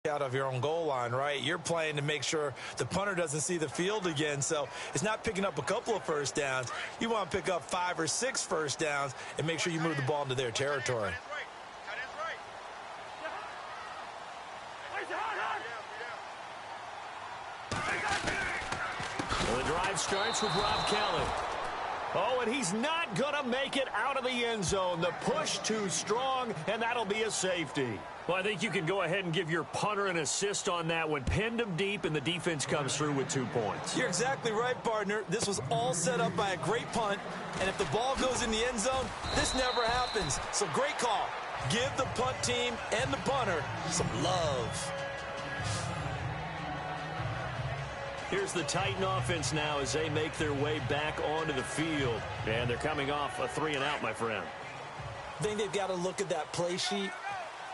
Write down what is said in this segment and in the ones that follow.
Out of your own goal line, right? You're playing to make sure the punter doesn't see the field again, so it's not picking up a couple of first downs. You want to pick up 5 or 6 first downs and make sure you move the ball into their territory. Well, the drive starts with Rob Kelly. Oh, and he's not going to make it out of the end zone. The push too strong, and that'll be a safety. Well, I think you can go ahead and give your punter an assist on that one. Pinned him deep, and the defense comes through with 2 points. You're exactly right, partner. This was all set up by a great punt, and if the ball goes in the end zone, this never happens. So great call. Give the punt team and the punter some love. Here's the Titan offense now as they make their way back onto the field. And they're coming off a 3-and-out, my friend. I think they've got to look at that play sheet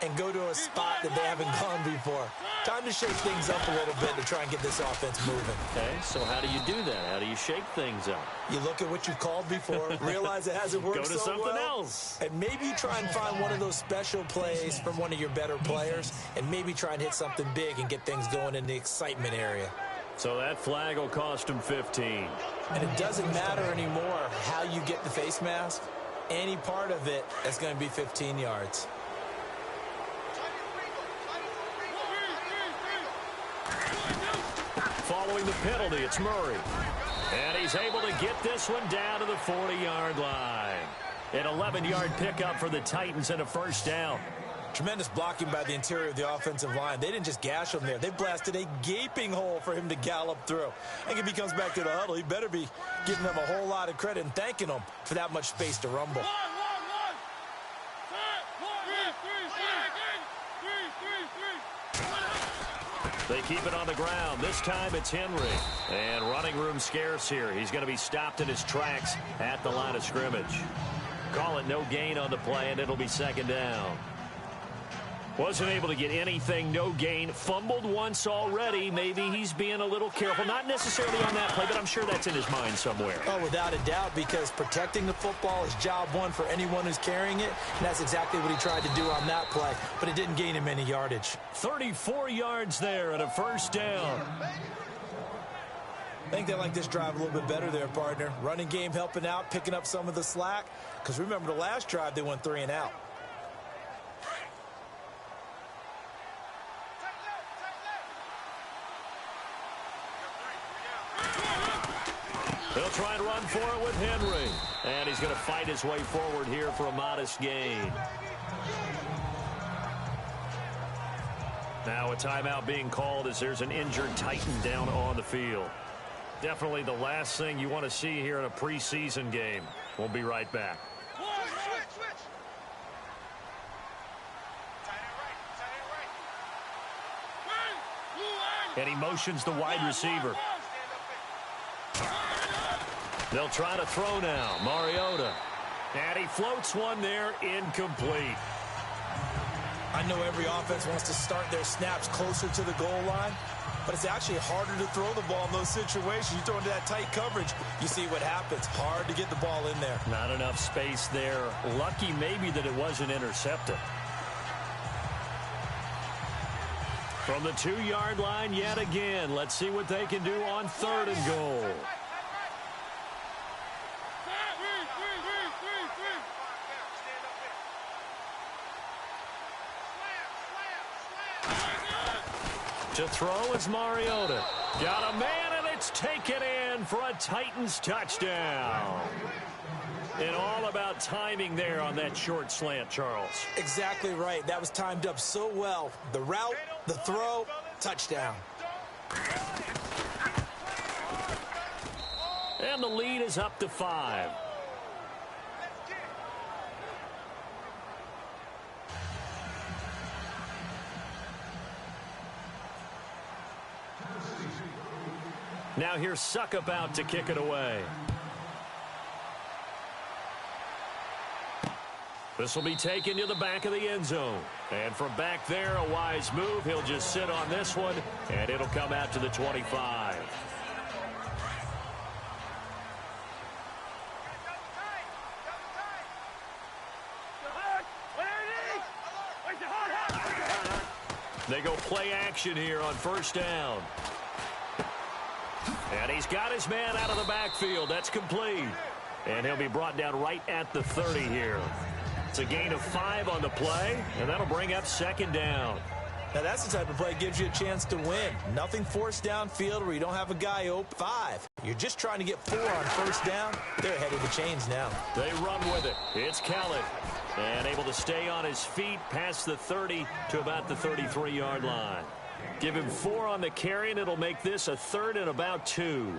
and go to a spot that they haven't gone before. Time to shake things up a little bit to try and get this offense moving. Okay, so how do you do that? How do you shake things up? You look at what you've called before, realize it hasn't worked so well. Go to something else. And maybe you try and find one of those special plays from one of your better players, and maybe try and hit something big and get things going in the excitement area. So that flag will cost him 15. And it doesn't matter anymore how you get the face mask. Any part of it is going to be 15 yards. Following the penalty, it's Murray. And he's able to get this one down to the 40-yard line. An 11-yard pickup for the Titans and a first down. Tremendous blocking by the interior of the offensive line. They didn't just gash him there. They blasted a gaping hole for him to gallop through. And if he comes back to the huddle, he better be giving them a whole lot of credit and thanking them for that much space to rumble. They keep it on the ground. This time it's Henry. And running room scarce here. He's going to be stopped in his tracks at the line of scrimmage. Call it no gain on the play, and it'll be second down. Wasn't able to get anything, no gain. Fumbled once already. Maybe he's being a little careful. Not necessarily on that play, but I'm sure that's in his mind somewhere. Oh, without a doubt, because protecting the football is job one for anyone who's carrying it. And that's exactly what he tried to do on that play, but it didn't gain him any yardage. 34 yards there and a first down. I think they like this drive a little bit better there, partner. Running game helping out, picking up some of the slack. Because remember, the last drive, they went 3 and out. They'll try and run for it with Henry. And he's going to fight his way forward here for a modest gain. Now a timeout being called as there's an injured Titan down on the field. Definitely the last thing you want to see here in a preseason game. We'll be right back. And he motions the wide receiver. They'll try to throw now. Mariota. And he floats one there, incomplete. I know every offense wants to start their snaps closer to the goal line, but it's actually harder to throw the ball in those situations. You throw into that tight coverage, you see what happens. Hard to get the ball in there. Not enough space there. Lucky maybe that it wasn't intercepted. From the 2-yard line yet again. Let's see what they can do on 3rd and goal. To throw is Mariota. Got a man, and it's taken in for a Titans touchdown. And all about timing there on that short slant, Charles. Exactly right. That was timed up so well. The route, the throw, touchdown. And the lead is up to 5. Now here's Suckup out to kick it away. This will be taken to the back of the end zone. And from back there, a wise move. He'll just sit on this one, and it'll come out to the 25. They go play action here on 1st down. And he's got his man out of the backfield. That's complete. And he'll be brought down right at the 30 here. It's a gain of 5 on the play, and that'll bring up 2nd down. Now, that's the type of play that gives you a chance to win. Nothing forced downfield where you don't have a guy open. 5. You're just trying to get 4 on 1st down. They're ahead of the chains now. They run with it. It's Khaled. And able to stay on his feet past the 30 to about the 33-yard line. Give him 4 on the carry, and it'll make this a 3rd and about 2.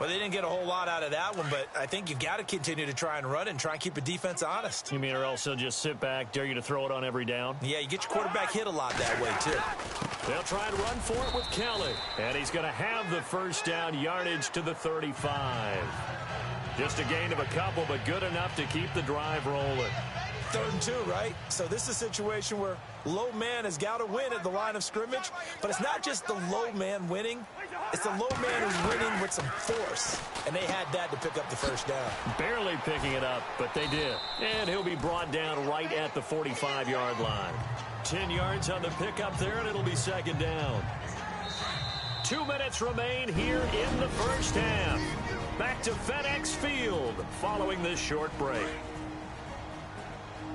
Well, they didn't get a whole lot out of that one, but I think you got to continue to try and run and try and keep the defense honest. You mean or else he'll just sit back, dare you to throw it on every down? Yeah, you get your quarterback hit a lot that way, too. They'll try and run for it with Kelly. And he's going to have the 1st down yardage to the 35. Just a gain of a couple, but good enough to keep the drive rolling. 3rd and 2, right? So this is a situation where low man has got to win at the line of scrimmage, but it's not just the low man winning. It's the low man who's winning with some force, and they had that to pick up the 1st down. Barely picking it up, but they did. And he'll be brought down right at the 45-yard line. 10 yards on the pickup there, and it'll be 2nd down. 2 minutes remain here in the 1st half. Back to FedEx Field following this short break.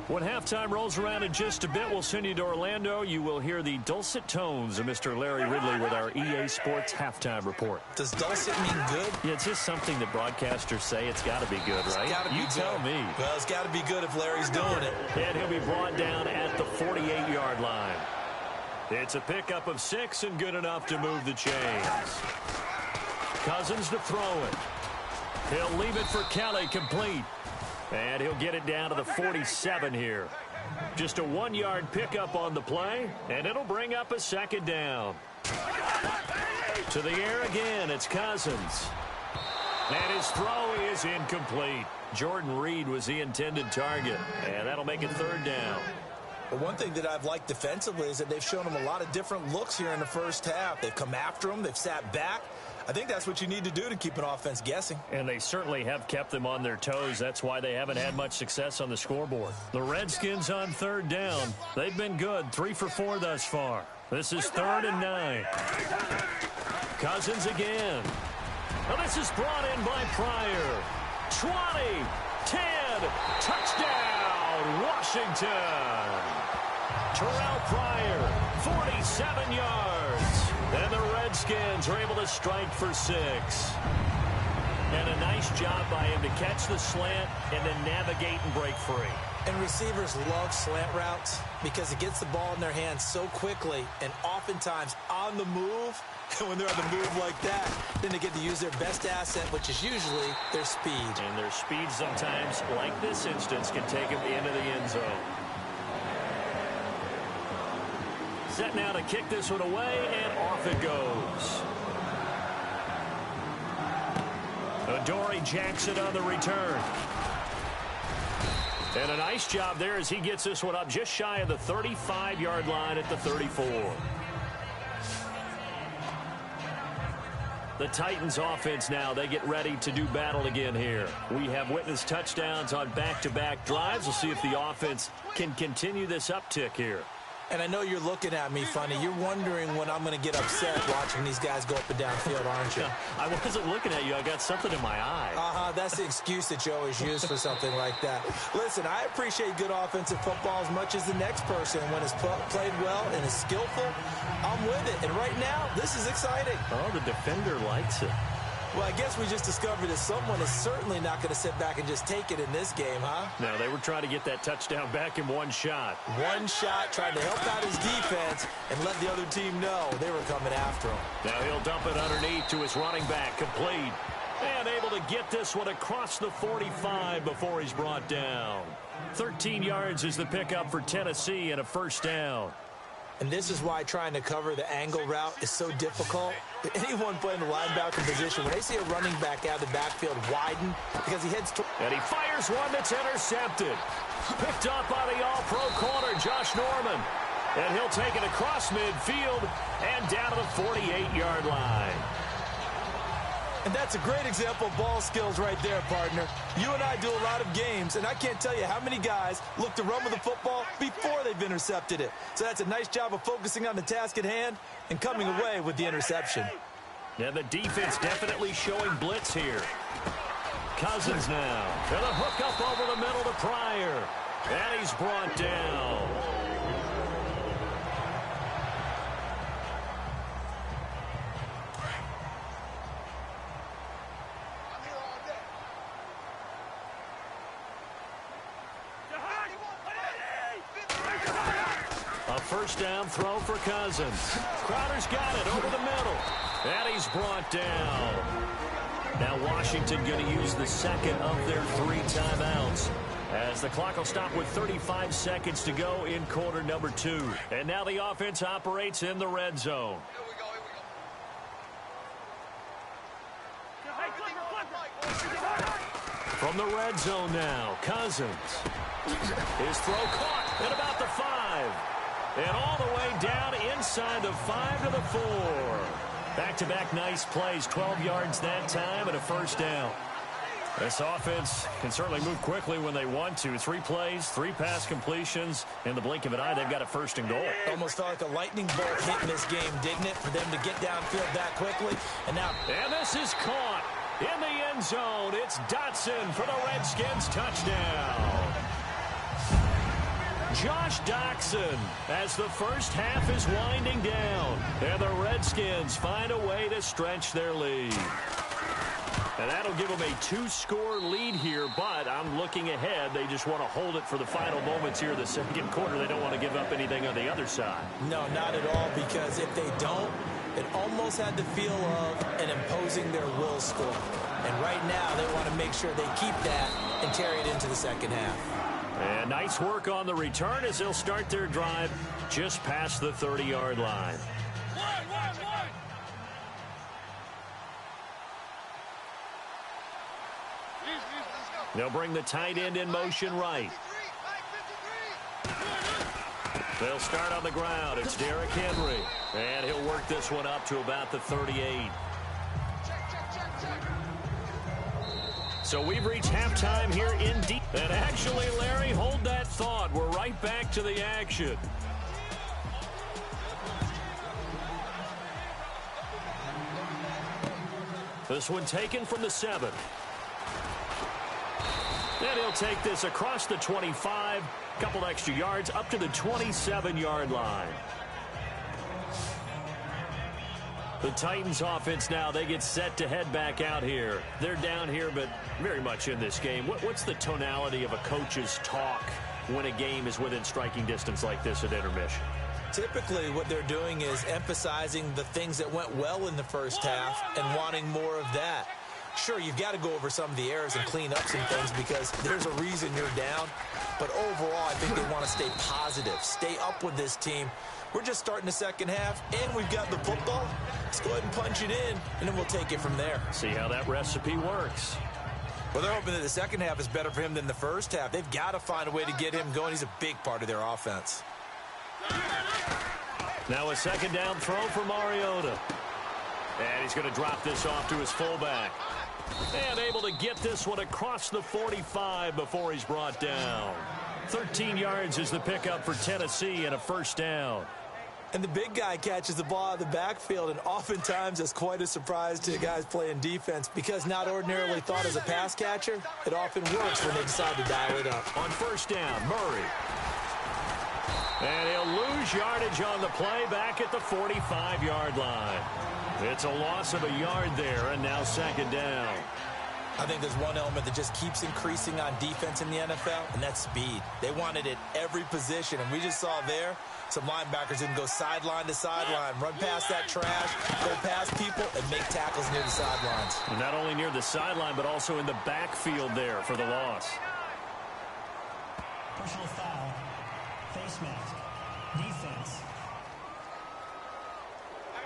When halftime rolls around in just a bit, we'll send you to Orlando. You will hear the dulcet tones of Mr. Larry Ridley with our EA Sports halftime report. Does dulcet mean good? Yeah, it's just something that broadcasters say. It's got to be good, right? It's got to be you good. Tell me. Well, it's got to be good if Larry's doing it. And he'll be brought down at the 48-yard line. It's a pickup of 6 and good enough to move the chains. Cousins to throw it. He'll leave it for Kelly, complete. And he'll get it down to the 47 here. Just a 1-yard pickup on the play, and it'll bring up a second down. To the air again, it's Cousins. And his throw is incomplete. Jordan Reed was the intended target, and that'll make it third down. But one thing that I've liked defensively is that they've shown him a lot of different looks here in the first half. They've come after him. They've sat back. I think that's what you need to do to keep an offense guessing. And they certainly have kept them on their toes. That's why they haven't had much success on the scoreboard. The Redskins on third down. They've been good, 3 for 4 thus far. This is 3rd and 9. Cousins again. Now this is brought in by Pryor. 20, 10, touchdown, Washington. Terrell Pryor, 47 yards. And the Redskins are able to strike for 6. And a nice job by him to catch the slant and then navigate and break free. And receivers love slant routes because it gets the ball in their hands so quickly and oftentimes on the move. And when they're on the move like that, then they get to use their best asset, which is usually their speed. And their speed sometimes, like this instance, can take them into the end zone. Set now to kick this one away, and off it goes. Adoree Jackson on the return. And a nice job there as he gets this one up just shy of the 35-yard line at the 34. The Titans offense now, they get ready to do battle again here. We have witnessed touchdowns on back-to-back drives. We'll see if the offense can continue this uptick here. And I know you're looking at me funny. You're wondering when I'm going to get upset watching these guys go up and down field, aren't you? I wasn't looking at you. I got something in my eye. That's the excuse that you always use for something like that. Listen, I appreciate good offensive football as much as the next person. When it's played well and is skillful, I'm with it. And right now, this is exciting. Oh, the defender likes it. Well, I guess we just discovered that someone is certainly not going to sit back and just take it in this game, huh? No, they were trying to get that touchdown back in one shot. One shot, trying to help out his defense and let the other team know they were coming after him. Now he'll dump it underneath to his running back, complete. And able to get this one across the 45 before he's brought down. 13 yards is the pickup for Tennessee and a first down. And this is why trying to cover the angle route is so difficult. Anyone playing the linebacker position, when they see a running back out of the backfield widen, because he heads toward... And he fires one that's intercepted. Picked up by the all-pro corner, Josh Norman. And he'll take it across midfield and down to the 48-yard line. And that's a great example of ball skills right there, partner. You and I do a lot of games, and I can't tell you how many guys look to run with the football before they've intercepted it. So that's a nice job of focusing on the task at hand and coming away with the interception. Yeah, the defense definitely showing blitz here. Cousins now. And a hook up over the middle to Pryor. And he's brought down. A first down throw for Cousins. Crowder's got it over the middle. And he's brought down. Now Washington going to use the second of their 3 timeouts, as the clock will stop with 35 seconds to go in quarter number 2. And now the offense operates in the red zone. From the red zone now, Cousins. His throw caught at about the 5. And all the way down inside the 5 to the 4. Back-to-back nice plays, 12 yards that time and a first down. This offense can certainly move quickly when they want to. 3 plays, 3 pass completions. In the blink of an eye, they've got a first and goal. Almost felt like a lightning bolt hit in this game, didn't it? For them to get downfield that quickly. And this is caught in the end zone. It's Dotson for the Redskins touchdown. Josh Doxson as the first half is winding down. And the Redskins find a way to stretch their lead. And that'll give them a 2-score lead here, but I'm looking ahead. They just want to hold it for the final moments here in the second quarter. They don't want to give up anything on the other side. No, not at all, because if they don't, it almost had the feel of an imposing their will score. And right now, they want to make sure they keep that and carry it into the second half. And nice work on the return as they'll start their drive just past the 30-yard line. They'll bring the tight end in motion right. They'll start on the ground. It's Derrick Henry. And he'll work this one up to about the 38. So we've reached halftime here in deep. And actually, Larry, hold that thought. We're right back to the action. This one taken from the 7. And he'll take this across the 25, couple extra yards up to the 27-yard line. The Titans offense now, they get set to head back out here. They're down here, but very much in this game. What's the tonality of a coach's talk when a game is within striking distance like this at intermission? Typically, what they're doing is emphasizing the things that went well in the first half and wanting more of that. Sure, you've got to go over some of the errors and clean up some things because there's a reason you're down. But overall, I think they want to stay positive, stay up with this team. We're just starting the second half, and we've got the football. Let's go ahead and punch it in, and then we'll take it from there. See how that recipe works. Well, they're hoping that the second half is better for him than the first half. They've got to find a way to get him going. He's a big part of their offense. Now a second down throw for Mariota. And he's going to drop this off to his fullback. And able to get this one across the 45 before he's brought down. 13 yards is the pickup for Tennessee and a first down. And the big guy catches the ball out of the backfield, and oftentimes it's quite a surprise to the guys playing defense because not ordinarily thought as a pass catcher, it often works when they decide to dial it up. On first down, Murray. And he'll lose yardage on the play back at the 45-yard line. It's a loss of a yard there, and now second down. I think there's one element that just keeps increasing on defense in the NFL, and that's speed. They want it at every position, and we just saw there some linebackers can go sideline to sideline, run past that trash, go past people, and make tackles near the sidelines. And not only near the sideline, but also in the backfield there for the loss. Personal foul, face mask, defense.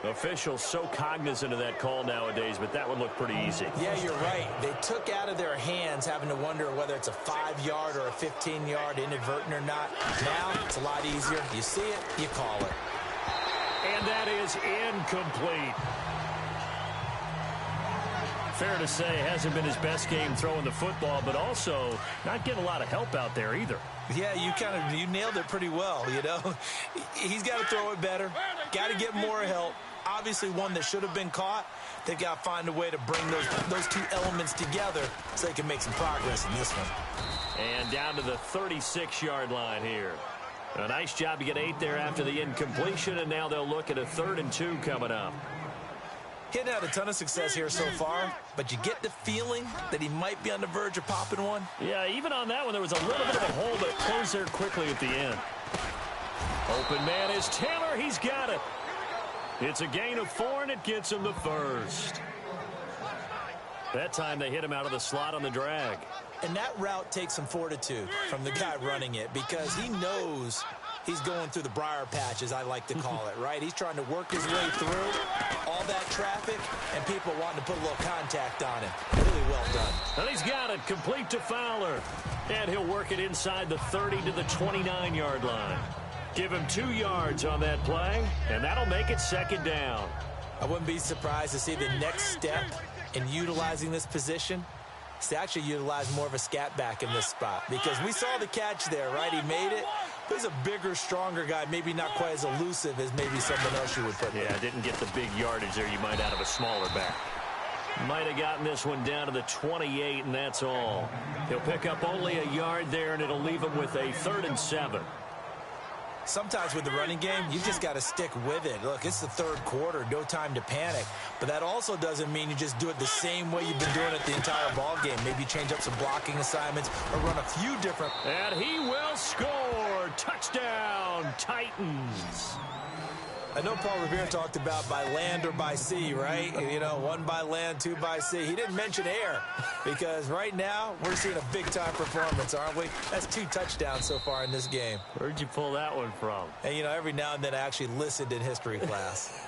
Officials so cognizant of that call nowadays, but that would look pretty easy. Yeah, you're right. They took out of their hands having to wonder whether it's a 5-yard or a 15-yard inadvertent or not. Now, it's a lot easier. You see it, you call it. And that is incomplete. Fair to say, hasn't been his best game throwing the football, but also not getting a lot of help out there either. Yeah, you nailed it pretty well, you know. He's got to throw it better, got to get more help. Obviously one that should have been caught. They've got to find a way to bring those two elements together so they can make some progress in this one. And down to the 36-yard line here. A nice job to get 8 there after the incompletion, and now they'll look at a 3rd and 2 coming up. He hadn't had a ton of success here so far, but you get the feeling that he might be on the verge of popping one. Yeah, even on that one, there was a little bit of a hole, but it closed there quickly at the end. Open man is Taylor. He's got it. It's a gain of 4, and it gets him the first. That time they hit him out of the slot on the drag. And that route takes some fortitude from the guy running it because he knows he's going through the briar patch, as I like to call it, right? He's trying to work his way through all that traffic and people wanting to put a little contact on him. Really well done. And he's got it complete to Fowler. And he'll work it inside the 30 to the 29-yard line. Give him 2 yards on that play, and that'll make it second down. I wouldn't be surprised to see the next step in utilizing this position is to actually utilize more of a scat back in this spot because we saw the catch there, right? He made it. He's a bigger, stronger guy, maybe not quite as elusive as maybe someone else you would put there. Yeah, didn't get the big yardage there you might out of a smaller back. Might have gotten this one down to the 28, and that's all. He'll pick up only a yard there, and it'll leave him with a 3rd and 7. sometimes with the running game, you just got to stick with it. Look, it's the third quarter, no time to panic. But that also doesn't mean you just do it the same way you've been doing it the entire ball game. Maybe change up some blocking assignments or run a few different. And he will score. Touchdown, Titans. I know Paul Revere talked about by land or by sea, right? You know, one by land, two by sea. He didn't mention air because right now we're seeing a big-time performance, aren't we? That's 2 touchdowns so far in this game. Where'd you pull that one from? And, you know, every now and then I actually listened in history class.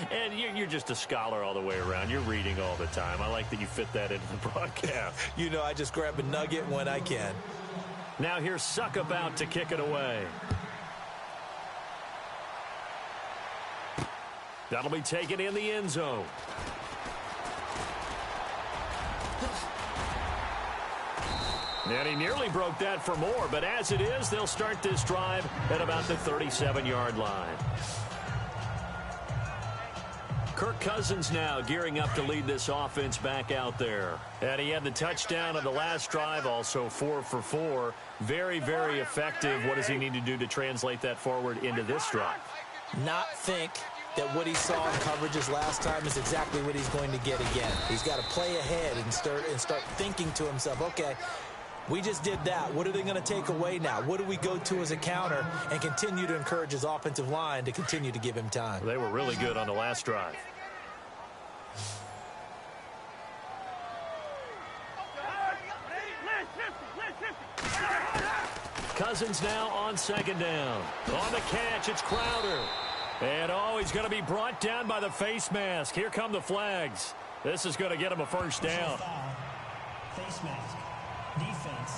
And you're just a scholar all the way around. You're reading all the time. I like that you fit that into the broadcast. You know, I just grab a nugget when I can. Now here's Suck about to kick it away. That'll be taken in the end zone. And he nearly broke that for more, but as it is, they'll start this drive at about the 37-yard line. Kirk Cousins now gearing up to lead this offense back out there. And he had the touchdown on the last drive, also 4 for 4. Very, very effective. What does he need to do to translate that forward into this drive? Not think that what he saw in coverages last time is exactly what he's going to get again. He's got to play ahead and start thinking to himself, okay, we just did that. What are they going to take away now? What do we go to as a counter? And continue to encourage his offensive line to continue to give him time. They were really good on the last drive. Cousins now on second down. On the catch, it's Crowder. And, he's going to be brought down by the face mask. Here come the flags. This is going to get him a first down. Face mask. Defense.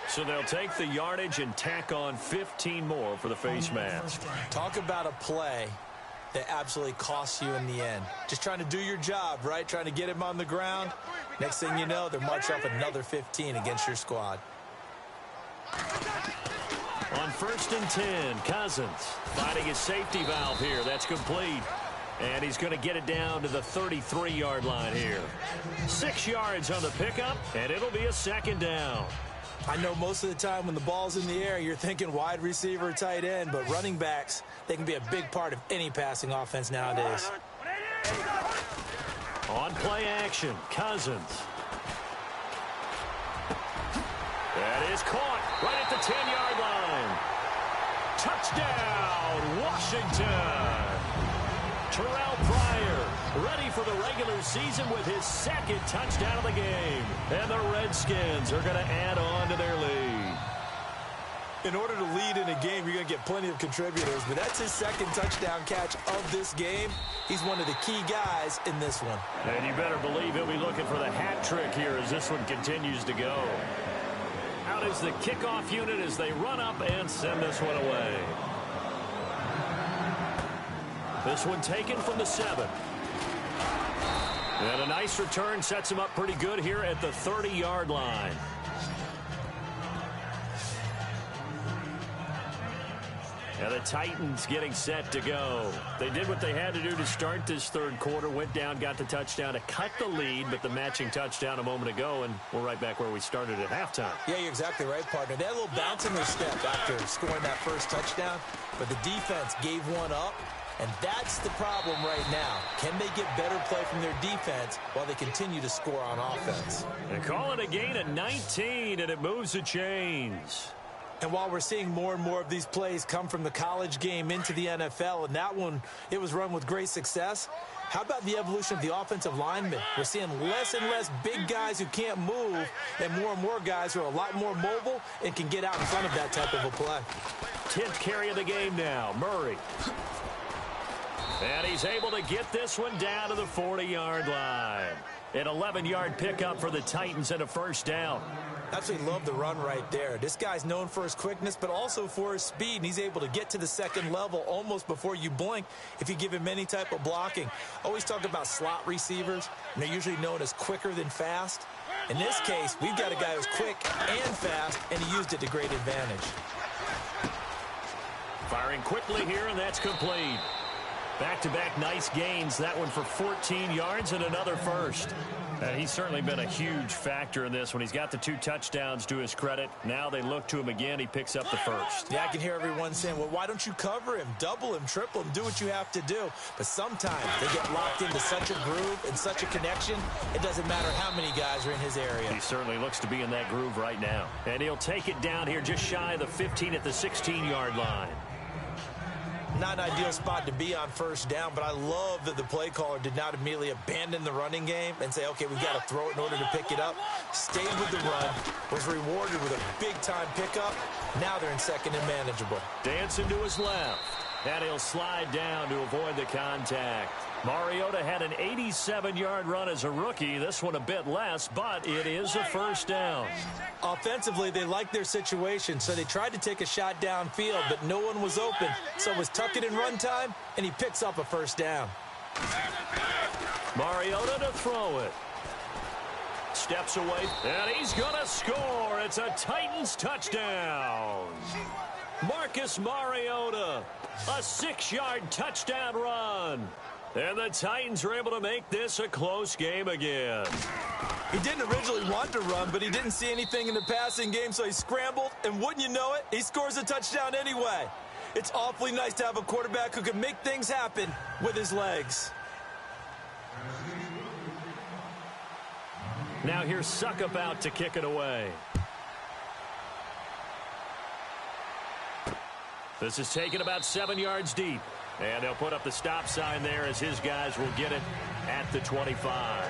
So they'll take the yardage and tack on 15 more for the face mask. Talk about a play that absolutely costs you in the end. Just trying to do your job, right? Trying to get him on the ground. Next thing you know, they're marching off another 15 against your squad. On 1st and 10, Cousins finding his safety valve here. That's complete. And he's going to get it down to the 33-yard line here. 6 yards on the pickup, and it'll be a second down. I know most of the time when the ball's in the air, you're thinking wide receiver, tight end, but running backs, they can be a big part of any passing offense nowadays. On play action, Cousins. That is caught right at the 10-yard line. Touchdown, Washington. Terrell Pryor ready for the regular season with his 2nd touchdown of the game. And the Redskins are going to add on to their lead. In order to lead in a game, you're going to get plenty of contributors, but that's his 2nd touchdown catch of this game. He's one of the key guys in this one. And you better believe he'll be looking for the hat trick here as this one continues to go. Out is the kickoff unit as they run up and send this one away. This one taken from the 7. And a nice return sets him up pretty good here at the 30-yard line. And the Titans getting set to go. They did what they had to do to start this third quarter. Went down, got the touchdown to cut the lead, but the matching touchdown a moment ago, and we're right back where we started at halftime. Yeah, you're exactly right, partner. They had a little bounce in their step after scoring that first touchdown, but the defense gave one up, and that's the problem right now. Can they get better play from their defense while they continue to score on offense? And call it a gain of 19, and it moves the chains. And while we're seeing more and more of these plays come from the college game into the NFL, and that one, it was run with great success, how about the evolution of the offensive linemen? We're seeing less and less big guys who can't move and more guys who are a lot more mobile and can get out in front of that type of a play. 10th carry of the game now, Murray. And he's able to get this one down to the 40-yard line. An 11-yard pickup for the Titans and a first down. Absolutely love the run right there. This guy's known for his quickness, but also for his speed, and he's able to get to the second level almost before you blink if you give him any type of blocking. Always talk about slot receivers, and they're usually known as quicker than fast. In this case, we've got a guy who's quick and fast, and he used it to great advantage. Firing quickly here, and that's complete. Back-to-back nice gains. That one for 14 yards and another first. He's certainly been a huge factor in this when he's got the 2 touchdowns to his credit. Now they look to him again. He picks up the first. Yeah, I can hear everyone saying, well, why don't you cover him, double him, triple him, do what you have to do. But sometimes they get locked into such a groove and such a connection, it doesn't matter how many guys are in his area. He certainly looks to be in that groove right now. And he'll take it down here just shy of the 15 at the 16-yard line. Not an ideal spot to be on first down, but I love that the play caller did not immediately abandon the running game and say, okay, we've got to throw it in order to pick it up. Stayed with the run, was rewarded with a big-time pickup. Now they're in second and manageable. Dancing to his left, and he'll slide down to avoid the contact. Mariota had an 87-yard run as a rookie. This one a bit less, but it is a first down. Offensively, they liked their situation, so they tried to take a shot downfield, but no one was open. So it was tuck it in run time, and he picks up a first down. Mariota to throw it. Steps away, and he's going to score. It's a Titans touchdown. Marcus Mariota, a 6-yard touchdown run. And the Titans were able to make this a close game again. He didn't originally want to run, but he didn't see anything in the passing game, so he scrambled, and wouldn't you know it, he scores a touchdown anyway. It's awfully nice to have a quarterback who can make things happen with his legs. Now here's Suckup out to kick it away. This is taken about 7 yards deep. And they'll put up the stop sign there as his guys will get it at the 25.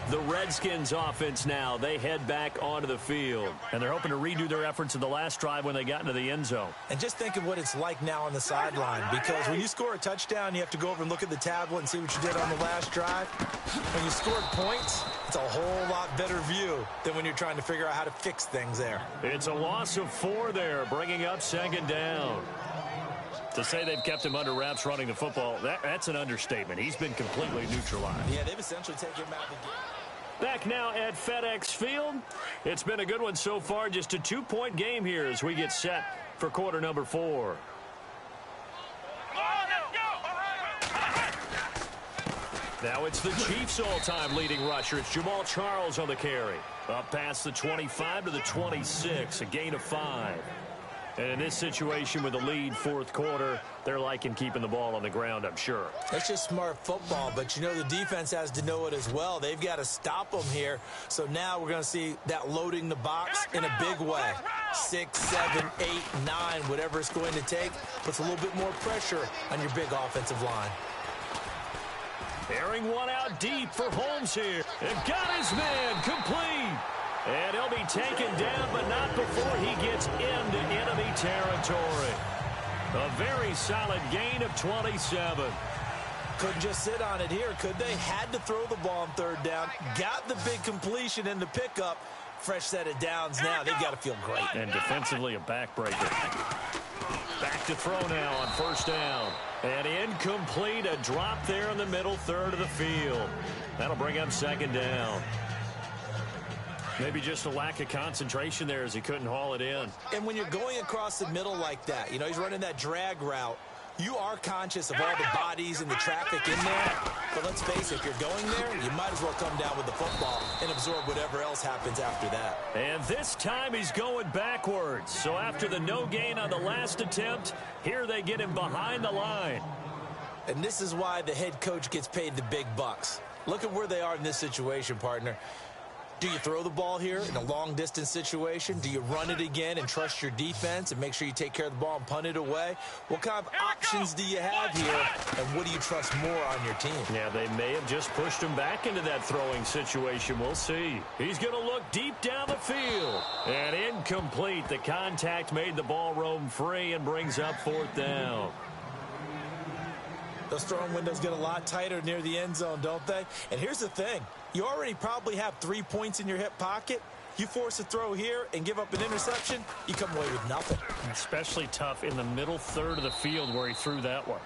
The Redskins offense now, they head back onto the field. And they're hoping to redo their efforts in the last drive when they got into the end zone. And just think of what it's like now on the sideline, because when you score a touchdown, you have to go over and look at the tablet and see what you did on the last drive. When you scored points, it's a whole lot better view than when you're trying to figure out how to fix things there. It's a loss of 4 there, bringing up second down. To say they've kept him under wraps running the football, that's an understatement. He's been completely neutralized. Yeah, they've essentially taken him out of the game. Back now at FedEx Field. It's been a good one so far. Just a 2-point game here as we get set for quarter number 4. Now it's the Chiefs' all-time leading rusher. It's Jamal Charles on the carry. Up past the 25 to the 26, a gain of 5. And in this situation with the lead fourth quarter, they're liking keeping the ball on the ground, I'm sure. That's just smart football, but you know the defense has to know it as well. They've got to stop them here. So now we're going to see that loading the box in a big way. 6, 7, 8, 9, whatever it's going to take, puts a little bit more pressure on your big offensive line. Airing one out deep for Holmes here. And got his man complete. And he'll be taken down, but not before he gets into enemy territory. A very solid gain of 27. Couldn't just sit on it here, could they? Had to throw the ball on third down. Got the big completion in the pickup. Fresh set of downs now. They've got to feel great. And defensively, a backbreaker. Back to throw now on first down. And incomplete, a drop there in the middle third of the field. That'll bring up second down. Maybe just a lack of concentration there as he couldn't haul it in. And when you're going across the middle like that, you know, he's running that drag route, you are conscious of all the bodies and the traffic in there. But let's face it, if you're going there, you might as well come down with the football and absorb whatever else happens after that. And this time he's going backwards. So after the no gain on the last attempt, here they get him behind the line. And this is why the head coach gets paid the big bucks. Look at where they are in this situation, partner. Do you throw the ball here in a long-distance situation? Do you run it again and trust your defense and make sure you take care of the ball and punt it away? What kind of options do you have here, and what do you trust more on your team? Yeah, they may have just pushed him back into that throwing situation. We'll see. He's going to look deep down the field. And incomplete. The contact made the ball roam free and brings up fourth down. Those throwing windows get a lot tighter near the end zone, don't they? And here's the thing. You already probably have 3 points in your hip pocket. You force a throw here and give up an interception, you come away with nothing. Especially tough in the middle third of the field where he threw that one.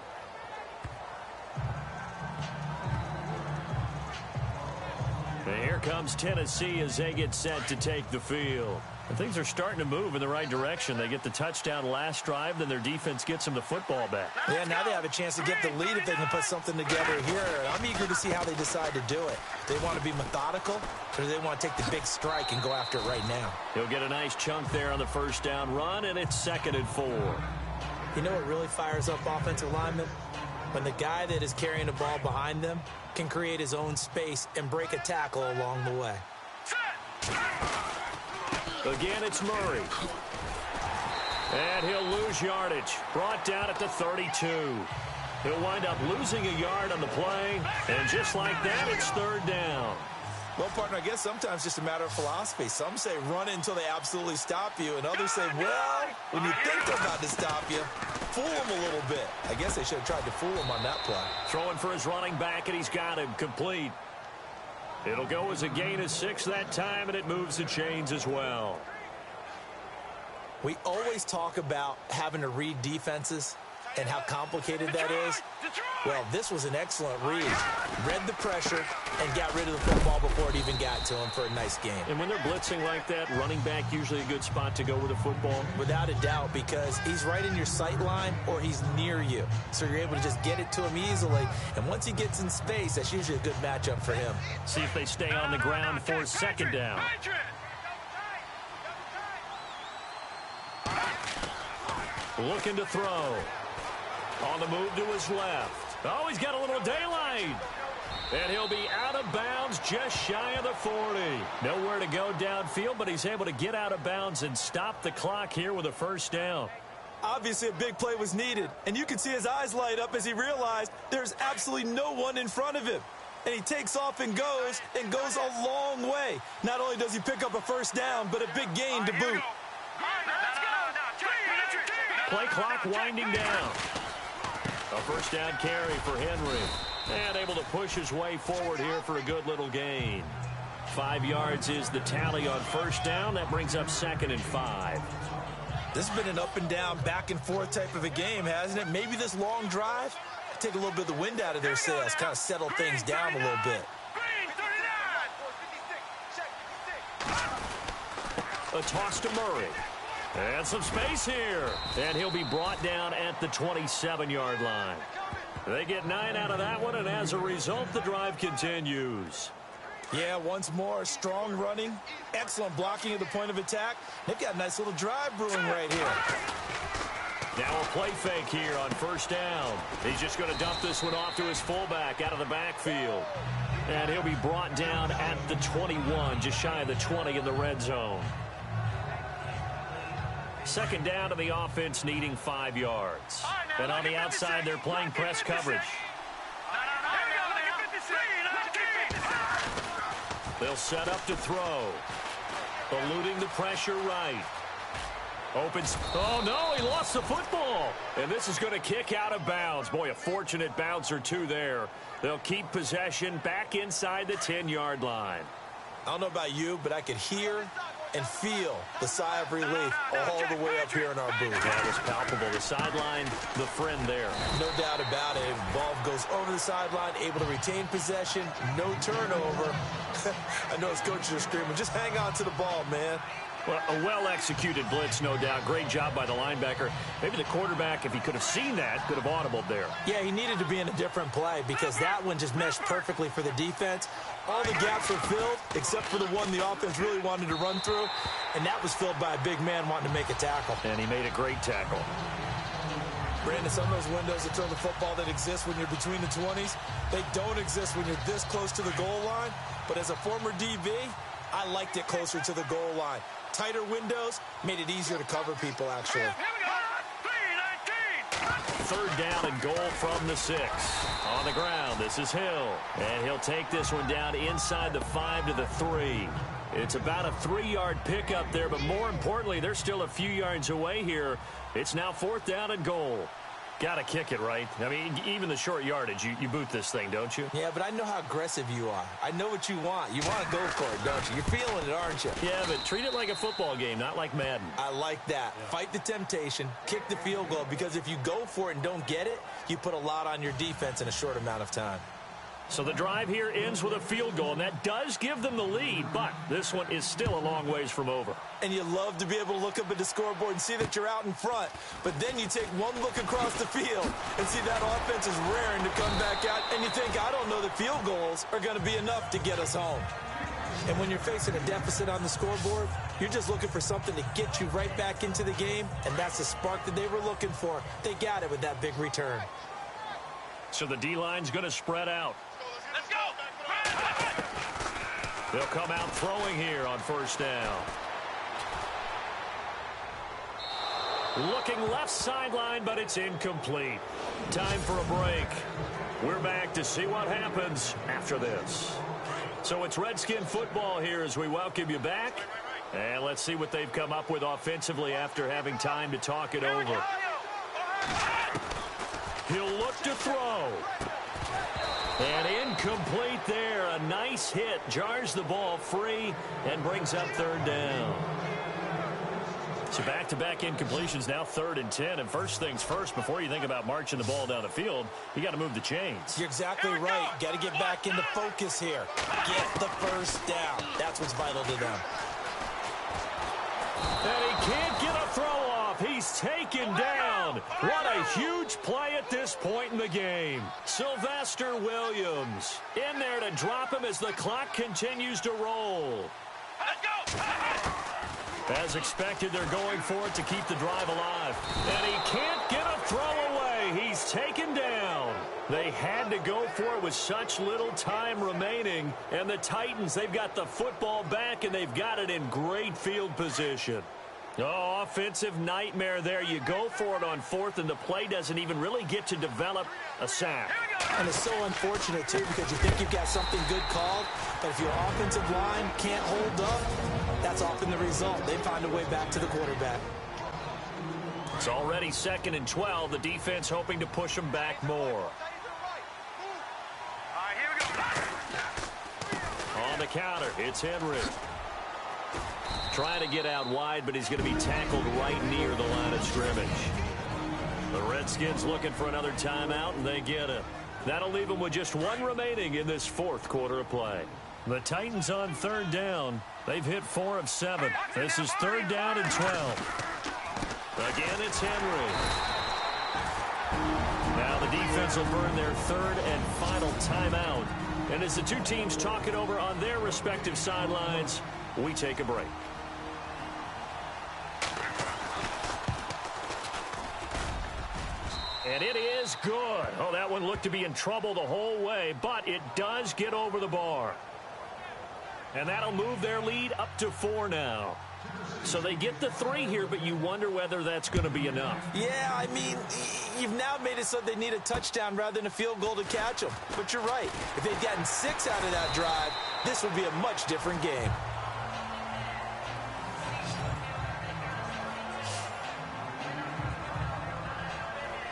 And here comes Tennessee as they get set to take the field. And things are starting to move in the right direction. They get the touchdown last drive, then their defense gets them the football back. Yeah, now they have a chance to get the lead if they can put something together here. I'm eager to see how they decide to do it. They want to be methodical, or do they want to take the big strike and go after it right now? He'll get a nice chunk there on the first down run, and it's 2nd and 4. You know what really fires up offensive linemen? When the guy that is carrying the ball behind them can create his own space and break a tackle along the way. Again, it's Murray. And he'll lose yardage. Brought down at the 32. He'll wind up losing a yard on the play. And just like that, it's 3rd down. Well, partner, I guess sometimes it's just a matter of philosophy. Some say run it until they absolutely stop you. And others say, well, when you think they're about to stop you, fool them a little bit. I guess they should have tried to fool him on that play. Throwing for his running back, and he's got him complete. It'll go as a gain of 6 that time, and it moves the chains as well. We always talk about having to read defenses and how complicated that is. Well, this was an excellent read. Read the pressure and got rid of the football before it even got to him for a nice game. And when they're blitzing like that, running back usually a good spot to go with the football? Without a doubt, because he's right in your sight line or he's near you. So you're able to just get it to him easily. And once he gets in space, that's usually a good matchup for him. See if they stay on the ground for 2nd down. Looking to throw. On the move to his left. Oh, he's got a little daylight. And he'll be out of bounds just shy of the 40. Nowhere to go downfield, but he's able to get out of bounds and stop the clock here with a 1st down. Obviously, a big play was needed. And you can see his eyes light up as he realized there's absolutely no one in front of him. And he takes off and goes a long way. Not only does he pick up a 1st down, but a big gain to boot. Play clock winding down. A 1st down carry for Henry. And able to push his way forward here for a good little gain. 5 yards is the tally on 1st down. That brings up 2nd and 5. This has been an up and down, back and forth type of a game, hasn't it? Maybe this long drive take a little bit of the wind out of their sails, kind of settle things down a little bit. A toss to Murray. And some space here. And he'll be brought down at the 27-yard line. They get 9 out of that one, and as a result, the drive continues. Yeah, once more, strong running, excellent blocking at the point of attack. They've got a nice little drive brewing right here. Now a play fake here on 1st down. He's just going to dump this one off to his fullback out of the backfield. And he'll be brought down at the 21, just shy of the 20 in the red zone. 2nd down to the offense, needing 5 yards. And on the outside, they're playing press coverage. They'll set up to throw. Eluding the pressure right. Opens. Oh, no, he lost the football. And this is going to kick out of bounds. Boy, a fortunate bounce or two there. They'll keep possession back inside the 10-yard line. I don't know about you, but I could hear and feel the sigh of relief all the way up here in our booth. That was palpable. The sideline, the friend there. No doubt about it. Ball goes over the sideline, able to retain possession, no turnover. I know his coaches are screaming, just hang on to the ball, man. Well, a well-executed blitz, no doubt. Great job by the linebacker. Maybe the quarterback, if he could have seen that, could have audibled there. Yeah, he needed to be in a different play because that one just meshed perfectly for the defense. All the gaps were filled except for the one the offense really wanted to run through, and that was filled by a big man wanting to make a tackle. And he made a great tackle. Brandon, some of those windows to throw the football that exist when you're between the 20s, they don't exist when you're this close to the goal line. But as a former DB, I liked it closer to the goal line. Tighter windows made it easier to cover people, actually. 3rd down and goal from the 6. On the ground, this is Hill. And he'll take this one down inside the 5 to the 3. It's about a 3-yard pickup there, but more importantly, they're still a few yards away here. It's now 4th down and goal. Got to kick it, right? I mean, even the short yardage, you boot this thing, don't you? Yeah, but I know how aggressive you are. I know what you want. You want to go for it, don't you? You're feeling it, aren't you? Yeah, but treat it like a football game, not like Madden. I like that. Yeah. Fight the temptation, kick the field goal, because if you go for it and don't get it, you put a lot on your defense in a short amount of time. So the drive here ends with a field goal, and that does give them the lead, but this one is still a long ways from over. And you love to be able to look up at the scoreboard and see that you're out in front, but then you take one look across the field and see that offense is raring to come back out, and you think, I don't know that field goals are going to be enough to get us home. And when you're facing a deficit on the scoreboard, you're just looking for something to get you right back into the game, and that's the spark that they were looking for. They got it with that big return. So the D-line's going to spread out. Let's go! They'll come out throwing here on first down. Looking left sideline, but it's incomplete. Time for a break. We're back to see what happens after this. So it's Redskin football here as we welcome you back. And let's see what they've come up with offensively after having time to talk it over. He'll look to throw. And incomplete there. A nice hit. Jars the ball free and brings up third down. So back-to-back incompletions, now 3rd and 10. And first things first, before you think about marching the ball down the field, you got to move the chains. You're exactly right. Got to get back into focus here. Get the first down. That's what's vital to them. And he can't get a throw off. He's taken down. What a huge play at this point in the game. Sylvester Williams in there to drop him as the clock continues to roll. Let's go! As expected, they're going for it to keep the drive alive. And he can't get a throw away. He's taken down. They had to go for it with such little time remaining. And the Titans, they've got the football back, and they've got it in great field position. Oh, offensive nightmare there. You go for it on 4th, and the play doesn't even really get to develop a sack. And it's so unfortunate, too, because you think you've got something good called, but if your offensive line can't hold up, that's often the result. They find a way back to the quarterback. It's already 2nd and 12. The defense hoping to push them back more. All right, here we go. On the counter, it's Henry. Trying to get out wide, but he's going to be tackled right near the line of scrimmage. The Redskins looking for another timeout, and they get it. That'll leave them with just one remaining in this 4th quarter of play. The Titans on 3rd down. They've hit 4 of 7. This is 3rd down and 12. Again, it's Henry. Now the defense will burn their 3rd and final timeout. And as the two teams talk it over on their respective sidelines, we take a break. And it is good. Oh, that one looked to be in trouble the whole way, but it does get over the bar. And that'll move their lead up to 4 now. So they get the 3 here, but you wonder whether that's going to be enough. Yeah, I mean, you've now made it so they need a touchdown rather than a field goal to catch them. But you're right. If they'd gotten 6 out of that drive, this would be a much different game.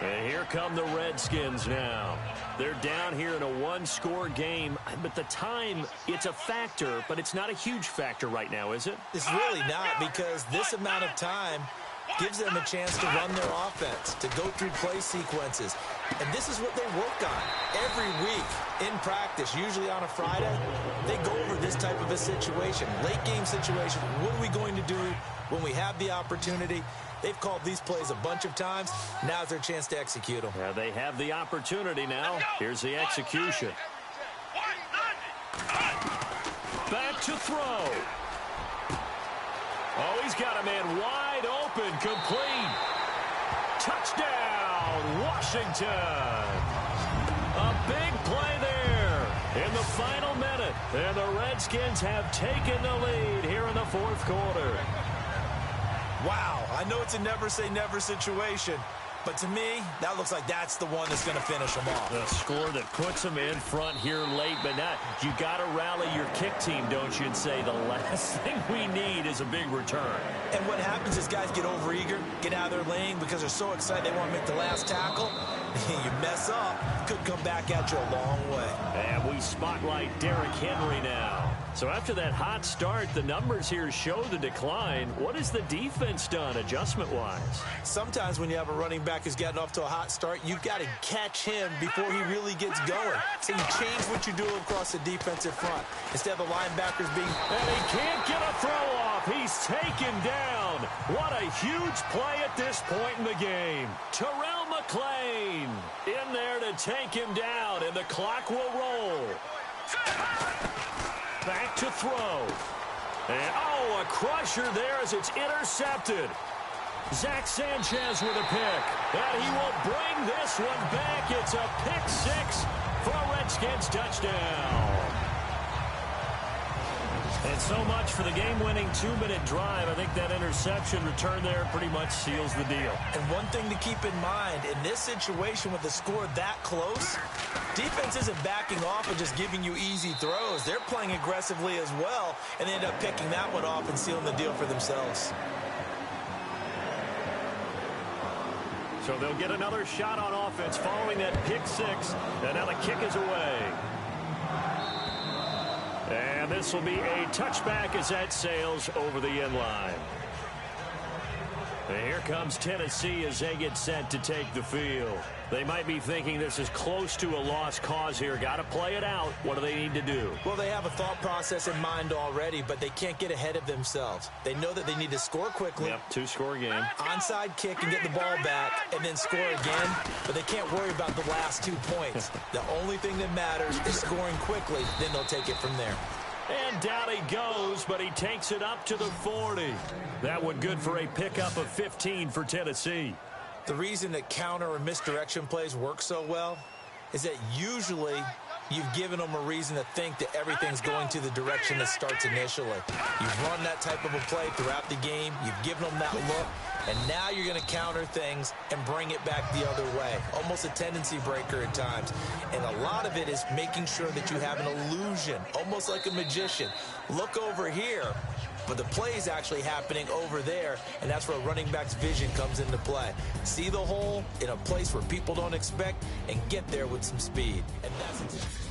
And here come the Redskins now. They're down here in a one-score game, but the time, it's a factor, but it's not a huge factor right now, is it? It's really not, because this amount of time gives them a chance to run their offense, to go through play sequences. And this is what they work on every week in practice, usually on a Friday. They go over this type of a situation, late-game situation. What are we going to do when we have the opportunity? They've called these plays a bunch of times. Now's their chance to execute them. Yeah, they have the opportunity now. Here's the execution. Back to throw. Oh, he's got a man wide open, complete. Touchdown, Washington. A big play there in the final minute. And the Redskins have taken the lead here in the 4th quarter. Wow, I know it's a never-say-never situation, but to me, that looks like that's the one that's going to finish them off. The score that puts them in front here late, but not. You got to rally your kick team, don't you, and say the last thing we need is a big return. And what happens is guys get overeager, get out of their lane because they're so excited they want to make the last tackle. You mess up, could come back at you a long way. And we spotlight Derrick Henry now. So after that hot start, the numbers here show the decline. What has the defense done adjustment-wise? Sometimes when you have a running back who's gotten off to a hot start, you've got to catch him before he really gets going. So you change what you do across the defensive front. Instead of the linebackers being... And he can't get a throw off. He's taken down. What a huge play at this point in the game. Terrell McClain in there to take him down, and the clock will roll. Back to throw. And, oh, a crusher there as it's intercepted. Zach Sanchez with a pick. And he will bring this one back. It's a pick six for a Redskins touchdown. And so much for the game-winning 2-minute drive. I think that interception return there pretty much seals the deal. And one thing to keep in mind, in this situation with the score that close, defense isn't backing off and just giving you easy throws. They're playing aggressively as well, and they end up picking that one off and sealing the deal for themselves. So they'll get another shot on offense following that pick six, and now the kick is away. And this will be a touchback as that sails over the end line. And here comes Tennessee as they get set to take the field. They might be thinking this is close to a lost cause here. Got to play it out. What do they need to do? Well, they have a thought process in mind already, but they can't get ahead of themselves. They know that they need to score quickly. Yep, two-score game. Onside kick and get the ball back and then score again, but they can't worry about the last 2 points. The only thing that matters is scoring quickly, then they'll take it from there. And down he goes, but he takes it up to the 40. That one good for a pickup of 15 for Tennessee. The reason that counter or misdirection plays work so well is that usually you've given them a reason to think that everything's going to the direction that starts initially. You've run that type of a play throughout the game. You've given them that look. And now you're going to counter things and bring it back the other way. Almost a tendency breaker at times. And a lot of it is making sure that you have an illusion, almost like a magician. Look over here, but the play is actually happening over there, and that's where a running back's vision comes into play. See the hole in a place where people don't expect and get there with some speed. And that's